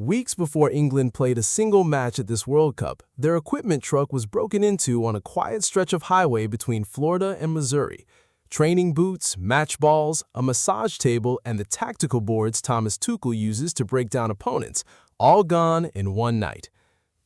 Weeks before England played a single match at this World Cup, their equipment truck was broken into on a quiet stretch of highway between Florida and Missouri. Training boots, match balls, a massage table, and the tactical boards Thomas Tuchel uses to break down opponents, all gone in one night.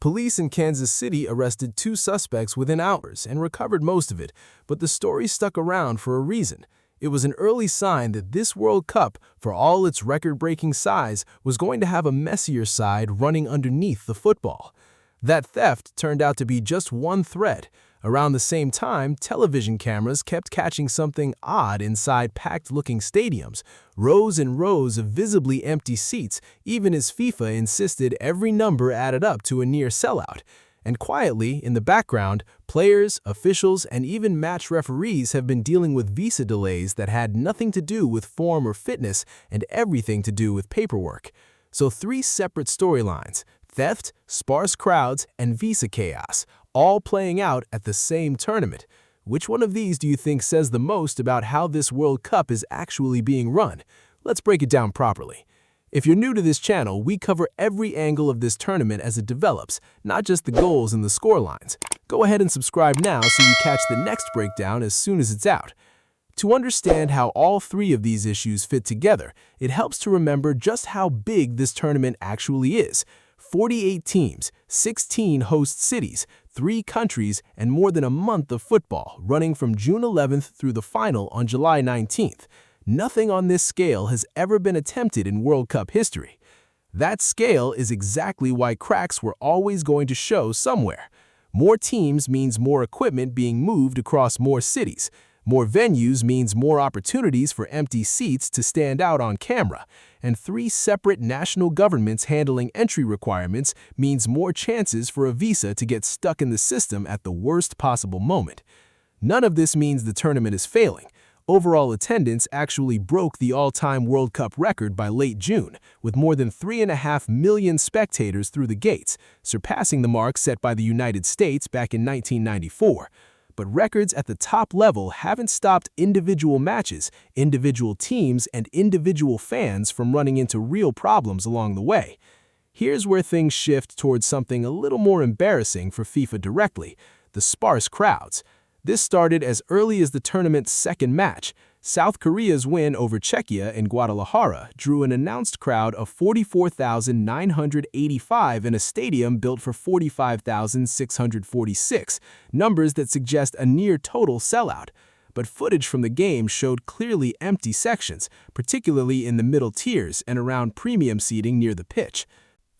Police in Kansas City arrested 2 suspects within hours and recovered most of it, but the story stuck around for a reason. It was an early sign that this World Cup, for all its record-breaking size, was going to have a messier side running underneath the football. That theft turned out to be just one thread. Around the same time, television cameras kept catching something odd inside packed-looking stadiums, rows and rows of visibly empty seats, even as FIFA insisted every number added up to a near sellout. And quietly, in the background, players, officials, and even match referees have been dealing with visa delays that had nothing to do with form or fitness and everything to do with paperwork. So 3 separate storylines: theft, sparse crowds, and visa chaos, all playing out at the same tournament. Which one of these do you think says the most about how this World Cup is actually being run? Let's break it down properly. If you're new to this channel, we cover every angle of this tournament as it develops, not just the goals and the scorelines. Go ahead and subscribe now so you catch the next breakdown as soon as it's out. To understand how all 3 of these issues fit together, it helps to remember just how big this tournament actually is. 48 teams, 16 host cities, 3 countries, and more than a month of football, running from June 11th through the final on July 19th. Nothing on this scale has ever been attempted in World Cup history. That scale is exactly why cracks were always going to show somewhere. More teams means more equipment being moved across more cities. More venues means more opportunities for empty seats to stand out on camera. And 3 separate national governments handling entry requirements means more chances for a visa to get stuck in the system at the worst possible moment. None of this means the tournament is failing. Overall attendance actually broke the all-time World Cup record by late June, with more than 3.5 million spectators through the gates, surpassing the mark set by the United States back in 1994. But records at the top level haven't stopped individual matches, individual teams, and individual fans from running into real problems along the way. Here's where things shift towards something a little more embarrassing for FIFA directly: the sparse crowds. This started as early as the tournament's second match. South Korea's win over Czechia in Guadalajara drew an announced crowd of 44,985 in a stadium built for 45,646, numbers that suggest a near-total sellout. But footage from the game showed clearly empty sections, particularly in the middle tiers and around premium seating near the pitch.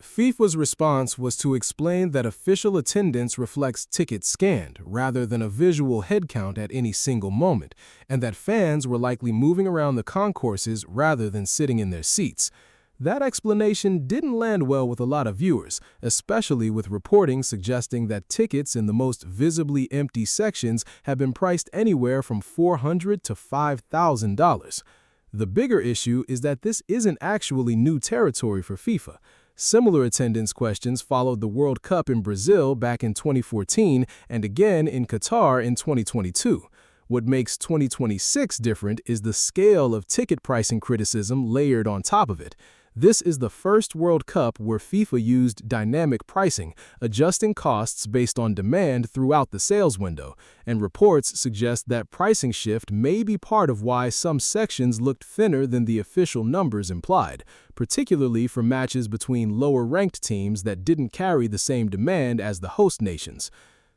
FIFA's response was to explain that official attendance reflects tickets scanned rather than a visual head count at any single moment, and that fans were likely moving around the concourses rather than sitting in their seats. That explanation didn't land well with a lot of viewers, especially with reporting suggesting that tickets in the most visibly empty sections have been priced anywhere from $400 to $5,000. The bigger issue is that this isn't actually new territory for FIFA. Similar attendance questions followed the World Cup in Brazil back in 2014 and again in Qatar in 2022. What makes 2026 different is the scale of ticket pricing criticism layered on top of it. This is the first World Cup where FIFA used dynamic pricing, adjusting costs based on demand throughout the sales window, and reports suggest that pricing shift may be part of why some sections looked thinner than the official numbers implied, particularly for matches between lower-ranked teams that didn't carry the same demand as the host nations.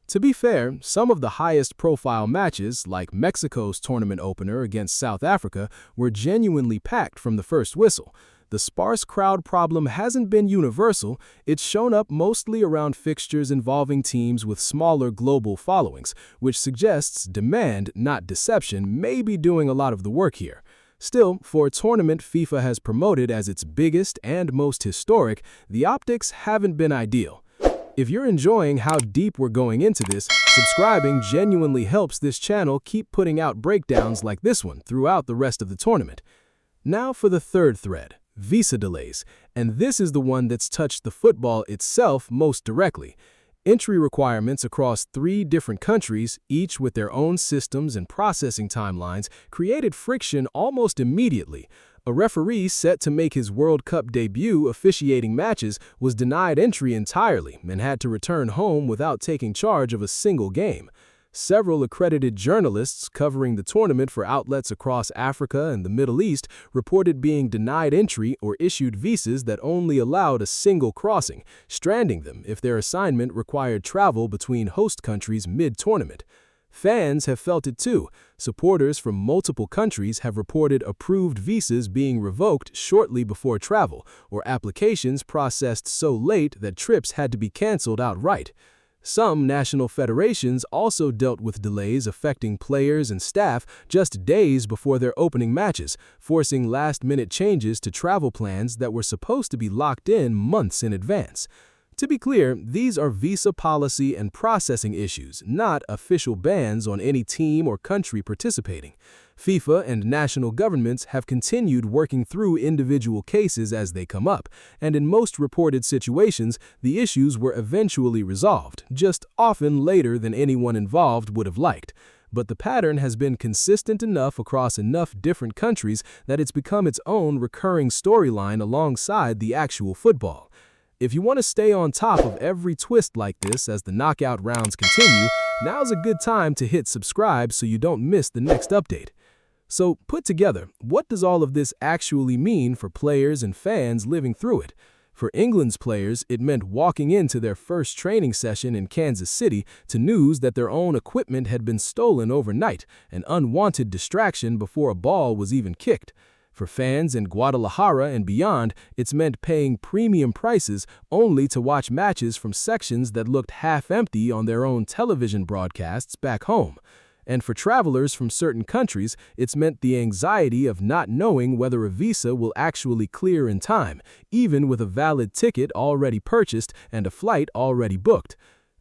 To be fair, some of the highest-profile matches, like Mexico's tournament opener against South Africa, were genuinely packed from the first whistle. The sparse crowd problem hasn't been universal. It's shown up mostly around fixtures involving teams with smaller global followings, which suggests demand, not deception, may be doing a lot of the work here. Still, for a tournament FIFA has promoted as its biggest and most historic, the optics haven't been ideal. If you're enjoying how deep we're going into this, subscribing genuinely helps this channel keep putting out breakdowns like this one throughout the rest of the tournament. Now for the third thread: visa delays, and this is the one that's touched the football itself most directly. Entry requirements across 3 different countries, each with their own systems and processing timelines, created friction almost immediately. A referee set to make his World Cup debut officiating matches was denied entry entirely and had to return home without taking charge of a single game. Several accredited journalists covering the tournament for outlets across Africa and the Middle East reported being denied entry or issued visas that only allowed a single crossing, stranding them if their assignment required travel between host countries mid-tournament. Fans have felt it too. Supporters from multiple countries have reported approved visas being revoked shortly before travel, or applications processed so late that trips had to be canceled outright. Some national federations also dealt with delays affecting players and staff just days before their opening matches, forcing last-minute changes to travel plans that were supposed to be locked in months in advance. To be clear, these are visa policy and processing issues, not official bans on any team or country participating. FIFA and national governments have continued working through individual cases as they come up, and in most reported situations, the issues were eventually resolved, just often later than anyone involved would have liked. But the pattern has been consistent enough across enough different countries that it's become its own recurring storyline alongside the actual football. If you want to stay on top of every twist like this as the knockout rounds continue, now's a good time to hit subscribe so you don't miss the next update. So, put together, what does all of this actually mean for players and fans living through it? For England's players, it meant walking into their first training session in Kansas City to news that their own equipment had been stolen overnight, an unwanted distraction before a ball was even kicked. For fans in Guadalajara and beyond, it's meant paying premium prices only to watch matches from sections that looked half empty on their own television broadcasts back home. And for travelers from certain countries, it's meant the anxiety of not knowing whether a visa will actually clear in time, even with a valid ticket already purchased and a flight already booked.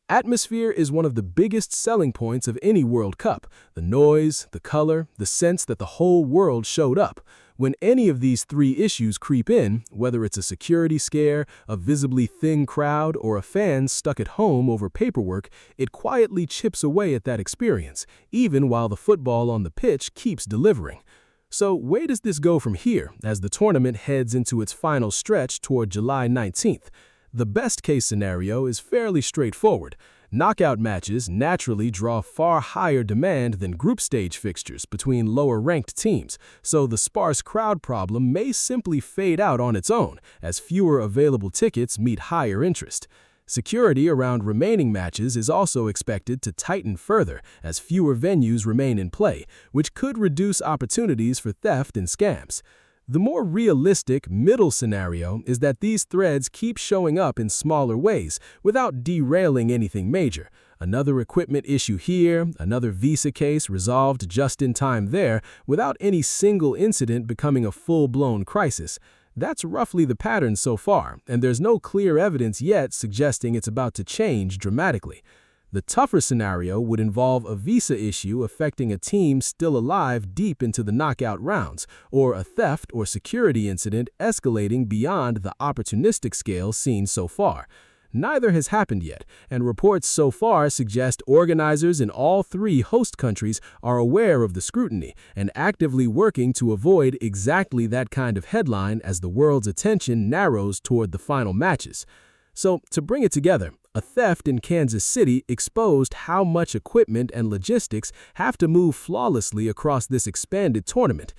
Atmosphere is one of the biggest selling points of any World Cup. The noise, the color, the sense that the whole world showed up. When any of these three issues creep in, whether it's a security scare, a visibly thin crowd, or a fan stuck at home over paperwork, it quietly chips away at that experience, even while the football on the pitch keeps delivering. So where does this go from here as the tournament heads into its final stretch toward July 19th? The best-case scenario is fairly straightforward. Knockout matches naturally draw far higher demand than group stage fixtures between lower-ranked teams, so the sparse crowd problem may simply fade out on its own as fewer available tickets meet higher interest. Security around remaining matches is also expected to tighten further as fewer venues remain in play, which could reduce opportunities for theft and scams. The more realistic middle scenario is that these threads keep showing up in smaller ways without derailing anything major. Another equipment issue here, another visa case resolved just in time there, without any single incident becoming a full-blown crisis. That's roughly the pattern so far, and there's no clear evidence yet suggesting it's about to change dramatically. The tougher scenario would involve a visa issue affecting a team still alive deep into the knockout rounds, or a theft or security incident escalating beyond the opportunistic scale seen so far. Neither has happened yet, and reports so far suggest organizers in all three host countries are aware of the scrutiny and actively working to avoid exactly that kind of headline as the world's attention narrows toward the final matches. So, to bring it together, a theft in Kansas City exposed how much equipment and logistics have to move flawlessly across this expanded tournament.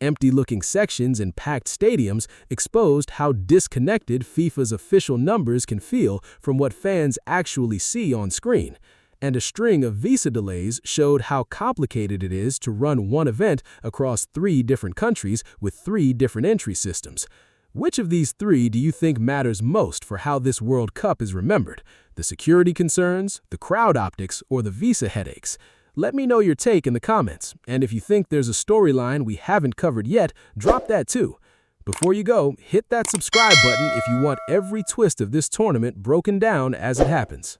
Empty-looking sections in packed stadiums exposed how disconnected FIFA's official numbers can feel from what fans actually see on screen. And a string of visa delays showed how complicated it is to run one event across 3 different countries with 3 different entry systems. Which of these 3 do you think matters most for how this World Cup is remembered? The security concerns, the crowd optics, or the visa headaches? Let me know your take in the comments, and if you think there's a storyline we haven't covered yet, drop that too. Before you go, hit that subscribe button if you want every twist of this tournament broken down as it happens.